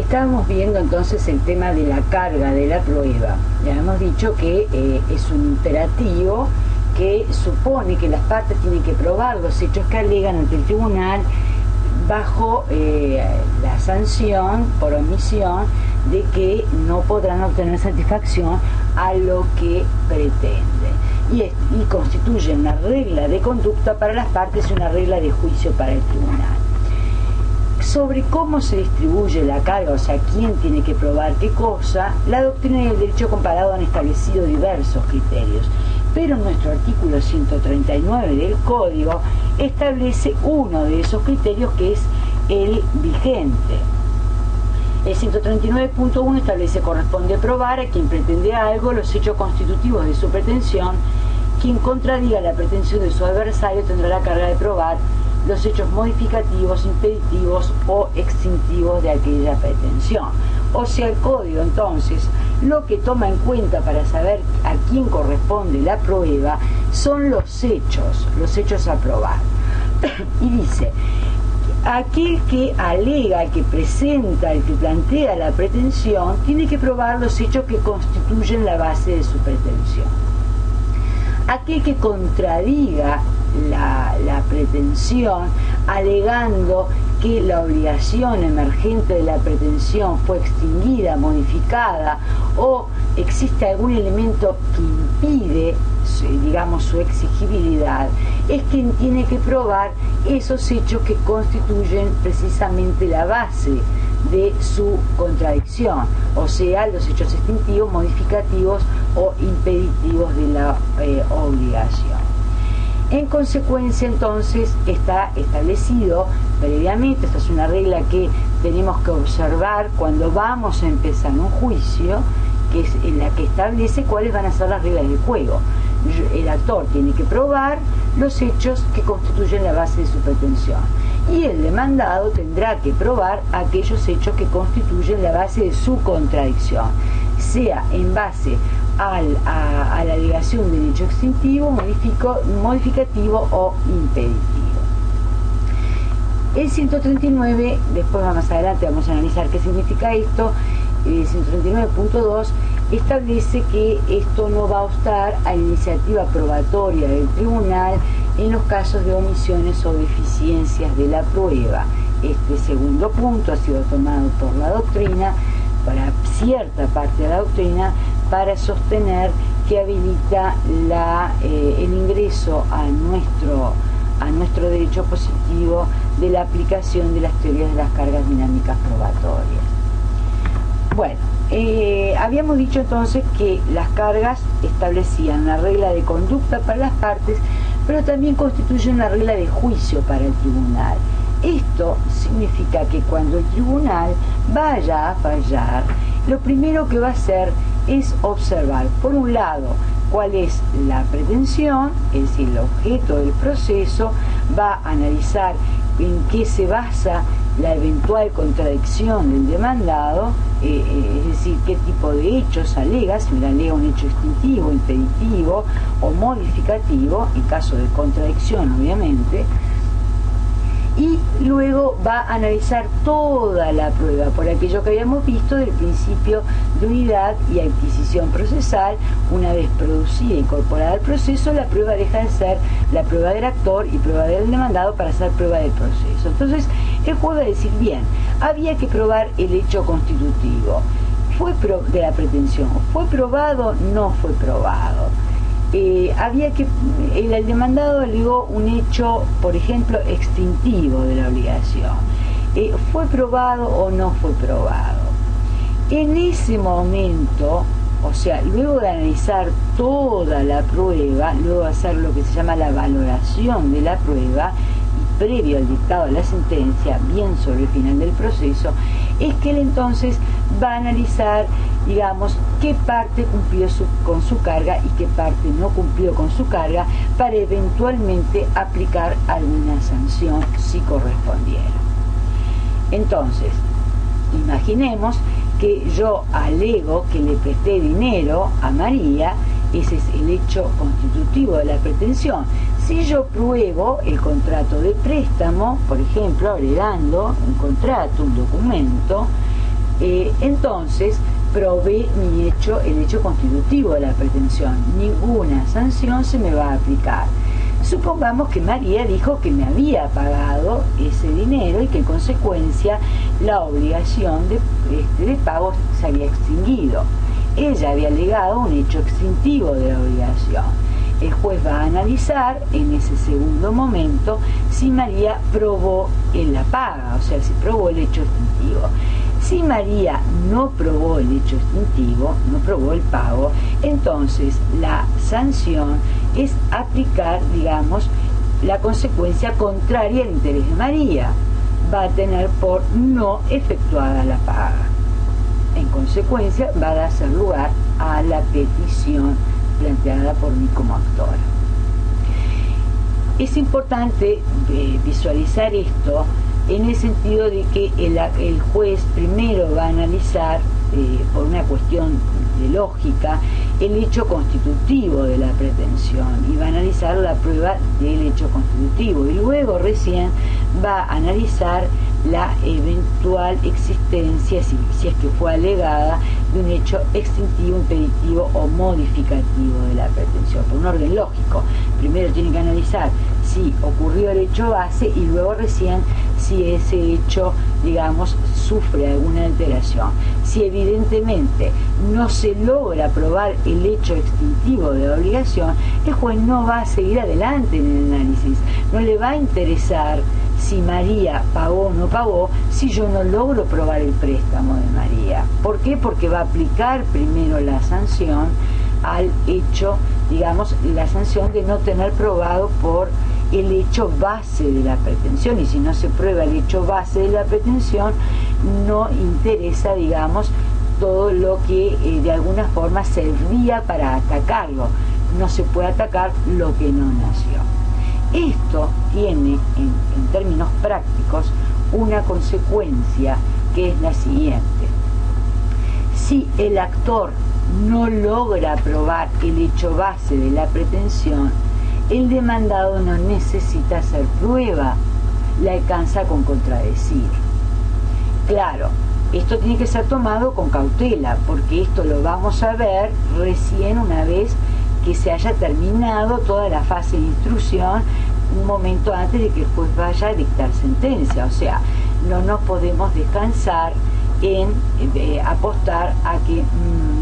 Estábamos viendo entonces el tema de la carga de la prueba. Ya hemos dicho que es un imperativo que supone que las partes tienen que probar los hechos que alegan ante el tribunal bajo la sanción por omisión de que no podrán obtener satisfacción a lo que pretende. Y constituye una regla de conducta para las partes y una regla de juicio para el tribunal. Sobre cómo se distribuye la carga, o sea, quién tiene que probar qué cosa, la doctrina y el derecho comparado han establecido diversos criterios, pero nuestro artículo 139 del Código establece uno de esos criterios, que es el vigente. El 139.1 establece: corresponde probar a quien pretende algo los hechos constitutivos de su pretensión. Quien contradiga la pretensión de su adversario tendrá la carga de probar los hechos modificativos, impeditivos o extintivos de aquella pretensión. O sea, el Código entonces lo que toma en cuenta para saber a quién corresponde la prueba son los hechos a probar. Y dice: aquel que alega, el que presenta, el que plantea la pretensión, tiene que probar los hechos que constituyen la base de su pretensión. Aquel que contradiga la pretensión, alegando que la obligación emergente de la pretensión fue extinguida, modificada, o existe algún elemento que impide, digamos, su exigibilidad, es quien tiene que probar esos hechos que constituyen precisamente la base de su contradicción, o sea, los hechos extintivos, modificativos o impeditivos de la obligación. En consecuencia, entonces, está establecido previamente, esta es una regla que tenemos que observar cuando vamos a empezar un juicio, que es en la que establece cuáles van a ser las reglas del juego. El actor tiene que probar los hechos que constituyen la base de su pretensión, y el demandado tendrá que probar aquellos hechos que constituyen la base de su contradicción, sea en base a la alegación del hecho extintivo, modificativo o impeditivo. El 139, después más adelante vamos a analizar qué significa esto. El 139.2 establece que esto no va a obstar a la iniciativa probatoria del tribunal en los casos de omisiones o deficiencias de la prueba. Este segundo punto ha sido tomado por la doctrina, para cierta parte de la doctrina, para sostener que habilita el ingreso a nuestro derecho positivo de la aplicación de las teorías de las cargas dinámicas probatorias. Bueno, habíamos dicho entonces que las cargas establecían una regla de conducta para las partes, pero también constituyen una regla de juicio para el tribunal. Esto significa que cuando el tribunal vaya a fallar, lo primero que va a hacer es observar, por un lado, cuál es la pretensión, es decir, el objeto del proceso, va a analizar en qué se basa la eventual contradicción del demandado, es decir, qué tipo de hechos alega, si le alega un hecho extintivo, impeditivo o modificativo, en caso de contradicción, obviamente, y luego va a analizar toda la prueba, por aquello que habíamos visto del principio de unidad y adquisición procesal. Una vez producida e incorporada al proceso, la prueba deja de ser la prueba del actor y prueba del demandado para ser prueba del proceso. Entonces, el juez va a decir: bien, había que probar el hecho constitutivo de la pretensión. ¿Fue probado? No fue probado. El demandado alegó un hecho, por ejemplo, extintivo de la obligación. ¿Fue probado o no fue probado? En ese momento, o sea, luego de analizar toda la prueba, luego de hacer lo que se llama la valoración de la prueba, y previo al dictado de la sentencia, bien sobre el final del proceso, es que él entonces va a analizar, digamos, qué parte cumplió con su carga y qué parte no cumplió con su carga, para eventualmente aplicar alguna sanción si correspondiera. Entonces, imaginemos que yo alego que le presté dinero a María, ese es el hecho constitutivo de la pretensión. Si yo pruebo el contrato de préstamo, por ejemplo, agregando un contrato, un documento, Entonces probé el hecho constitutivo de la pretensión. Ninguna sanción se me va a aplicar. Supongamos que María dijo que me había pagado ese dinero y que en consecuencia la obligación de pago se había extinguido. Ella había alegado un hecho extintivo de la obligación. El juez va a analizar en ese segundo momento si María probó en la paga, o sea, si probó el hecho extintivo. Si María no probó el hecho extintivo, no probó el pago, entonces la sanción es aplicar, digamos, la consecuencia contraria al interés de María. Va a tener por no efectuada la paga. En consecuencia, va a dar lugar a la petición planteada por mí como actora. Es importante visualizar esto en el sentido de que el juez primero va a analizar, por una cuestión de lógica, el hecho constitutivo de la pretensión y va a analizar la prueba del hecho constitutivo y luego recién va a analizar la eventual existencia, si es que fue alegada, de un hecho extintivo, impeditivo o modificativo de la pretensión, por un orden lógico. Primero tiene que analizar si ocurrió el hecho base y luego recién si ese hecho, digamos, sufre alguna alteración. Si evidentemente no se logra probar el hecho extintivo de la obligación, el juez no va a seguir adelante en el análisis, no le va a interesar si María pagó o no pagó, si yo no logro probar el préstamo de María. ¿Por qué? Porque va a aplicar primero la sanción al hecho, digamos, la sanción de no tener probado por el hecho base de la pretensión, y si no se prueba el hecho base de la pretensión, no interesa, digamos, todo lo que de alguna forma servía para atacarlo. No se puede atacar lo que no nació. Esto tiene, en términos prácticos, una consecuencia que es la siguiente. Si el actor no logra probar el hecho base de la pretensión, el demandado no necesita hacer prueba, le alcanza con contradecir. Claro, esto tiene que ser tomado con cautela, porque esto lo vamos a ver recién una vez que se haya terminado toda la fase de instrucción, un momento antes de que el juez vaya a dictar sentencia. O sea, no nos podemos descansar en apostar a que,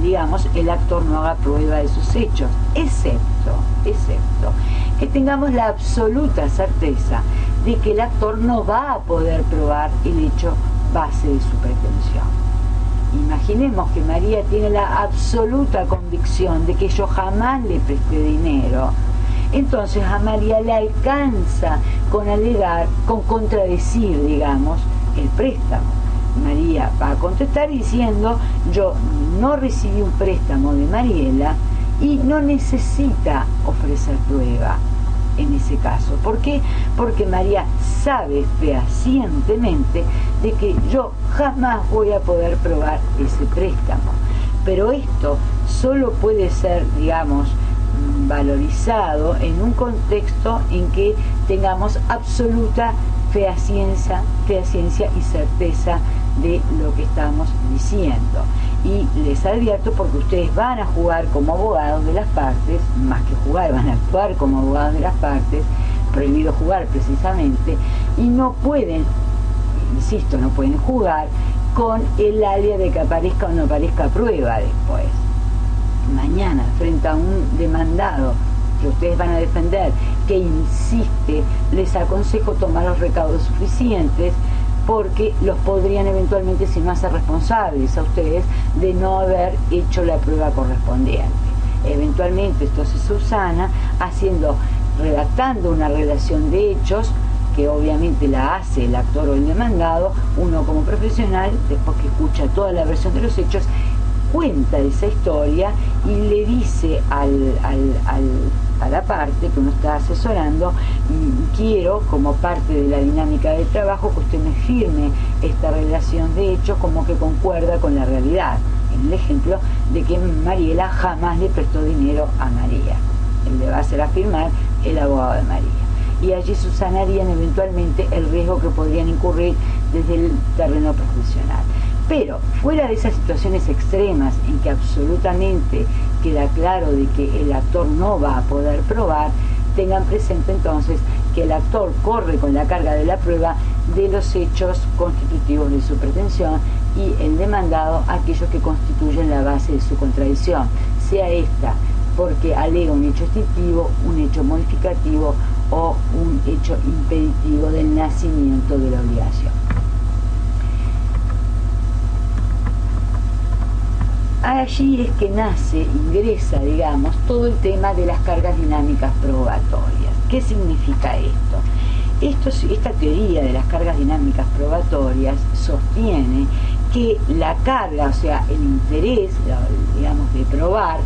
digamos, el actor no haga prueba de sus hechos, excepto que tengamos la absoluta certeza de que el actor no va a poder probar el hecho base de su pretensión. Imaginemos que María tiene la absoluta convicción de que yo jamás le presté dinero. Entonces a María le alcanza con alegar, con contradecir, digamos, el préstamo. María va a contestar diciendo: yo no recibí un préstamo de Mariela y no necesita ofrecer prueba en ese caso. ¿Por qué? Porque María sabe fehacientemente de que yo jamás voy a poder probar ese préstamo. Pero esto solo puede ser, digamos, valorizado en un contexto en que tengamos absoluta fehaciencia y certeza de lo que estamos diciendo. Y les advierto, porque ustedes van a jugar como abogados de las partes, más que jugar, van a actuar como abogados de las partes, prohibido jugar precisamente, y no pueden, insisto, no pueden jugar con el alias de que aparezca o no aparezca prueba después. Mañana, frente a un demandado que ustedes van a defender, que insiste, les aconsejo tomar los recaudos suficientes, porque los podrían eventualmente, si no, hacer responsables a ustedes de no haber hecho la prueba correspondiente. Eventualmente esto se subsana redactando una relación de hechos, que obviamente la hace el actor o el demandado. Uno como profesional, después que escucha toda la versión de los hechos, cuenta esa historia y le dice a la parte que uno está asesorando: quiero, como parte de la dinámica del trabajo, que usted me firme esta relación de hechos como que concuerda con la realidad, en el ejemplo de que Mariela jamás le prestó dinero a María. Él le va a hacer afirmar el abogado de María, y allí subsanarían eventualmente el riesgo que podrían incurrir desde el terreno profesional. Pero fuera de esas situaciones extremas en que absolutamente queda claro de que el actor no va a poder probar, tengan presente entonces que el actor corre con la carga de la prueba de los hechos constitutivos de su pretensión y el demandado aquellos que constituyen la base de su contradicción, sea esta porque alega un hecho extintivo, un hecho modificativo o un hecho impeditivo del nacimiento de la obligación. Allí es que ingresa, digamos, todo el tema de las cargas dinámicas probatorias. ¿Qué significa esto? Esta teoría de las cargas dinámicas probatorias sostiene que la carga, o sea, el interés, digamos, de probar,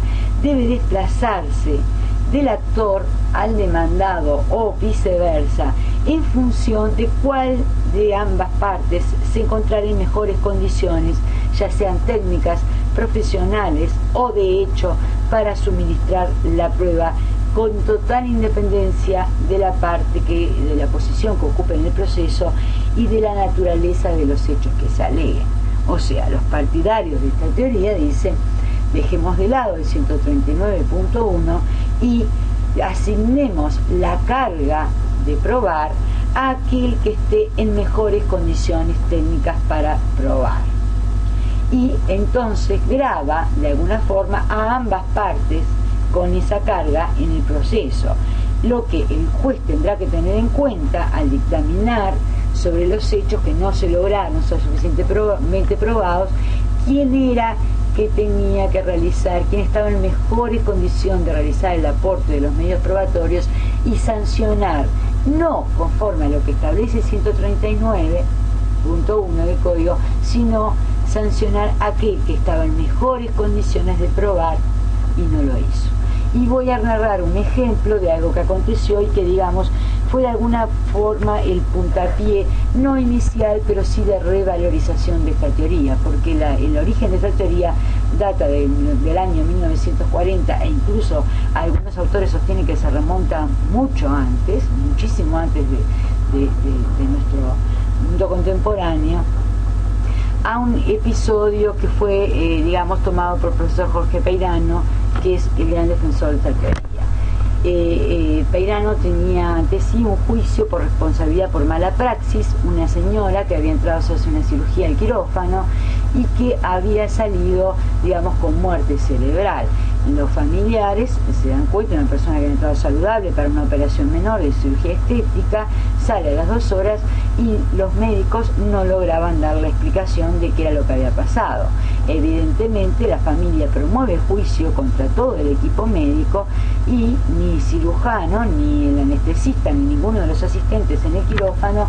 debe desplazarse del actor al demandado o viceversa, en función de cuál de ambas partes se encontrará en mejores condiciones, ya sean técnicas, profesionales o de hecho, para suministrar la prueba con total independencia de la posición que ocupe en el proceso y de la naturaleza de los hechos que se aleguen. O sea, los partidarios de esta teoría dicen: dejemos de lado el 139.1 y asignemos la carga de probar a aquel que esté en mejores condiciones técnicas para probar. Y entonces grava de alguna forma a ambas partes con esa carga en el proceso. Lo que el juez tendrá que tener en cuenta al dictaminar sobre los hechos que no se lograron, son suficientemente probados, quién era que tenía que realizar, quién estaba en mejores condiciones de realizar el aporte de los medios probatorios y sancionar, no conforme a lo que establece 139.1 del Código, sino sancionar a aquel que estaba en mejores condiciones de probar y no lo hizo. Y voy a narrar un ejemplo de algo que aconteció y que, digamos, fue de alguna forma el puntapié, no inicial, pero sí de revalorización de esta teoría, porque el origen de esta teoría data del año 1940 e incluso algunos autores sostienen que se remonta mucho antes, muchísimo antes de nuestro mundo contemporáneo, a un episodio que fue, digamos, tomado por el profesor Jorge Peirano, que es el gran defensor de esta teoría. Peirano tenía ante sí un juicio por responsabilidad por mala praxis, una señora que había entrado a hacerse una cirugía al quirófano y que había salido, digamos, con muerte cerebral. Los familiares se dan cuenta de una persona que había entrado saludable para una operación menor de cirugía estética, sale a las 2 horas y los médicos no lograban dar la explicación de qué era lo que había pasado. Evidentemente la familia promueve juicio contra todo el equipo médico y ni cirujano, ni el anestesista, ni ninguno de los asistentes en el quirófano,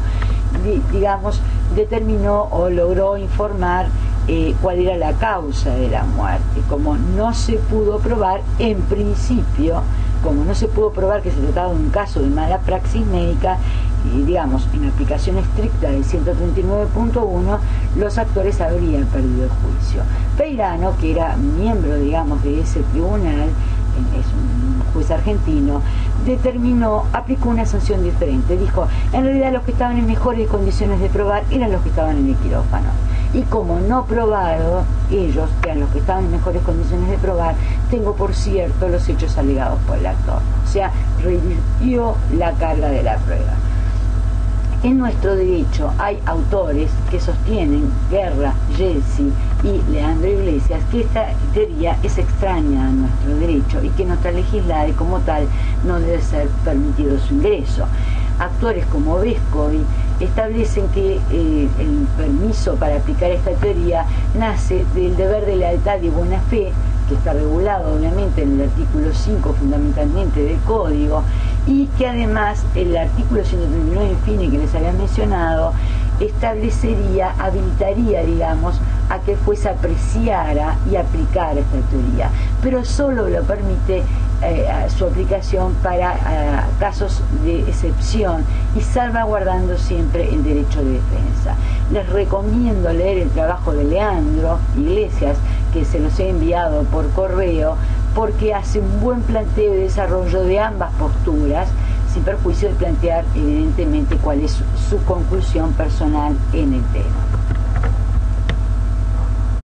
digamos, determinó o logró informar cuál era la causa de la muerte. Como no se pudo probar, en principio, como no se pudo probar que se trataba de un caso de mala praxis médica, y digamos, en aplicación estricta del 139.1, los actores habrían perdido el juicio. Peirano, que era miembro, digamos, de ese tribunal, es un juez argentino, aplicó una sanción diferente. Dijo: en realidad los que estaban en mejores condiciones de probar eran los que estaban en el quirófano. Y como no probado ellos, que eran los que estaban en mejores condiciones de probar, tengo por cierto los hechos alegados por el actor. O sea, revirtió la carga de la prueba. En nuestro derecho hay autores que sostienen, Guerra, Gelsi y Leandro Iglesias, que esta teoría es extraña a nuestro derecho y que no está legislada y como tal no debe ser permitido su ingreso. Actores como Vescovi establecen que el permiso para aplicar esta teoría nace del deber de lealtad y buena fe, que está regulado obviamente en el artículo 5 fundamentalmente del Código, y que además el artículo 139 infine que les había mencionado habilitaría, digamos, a que el juez apreciara y aplicara esta teoría, pero solo lo permite su aplicación para casos de excepción y salvaguardando siempre el derecho de defensa. Les recomiendo leer el trabajo de Leandro Iglesias, que se los he enviado por correo, porque hace un buen planteo y desarrollo de ambas posturas, sin perjuicio de plantear evidentemente cuál es su conclusión personal en el tema.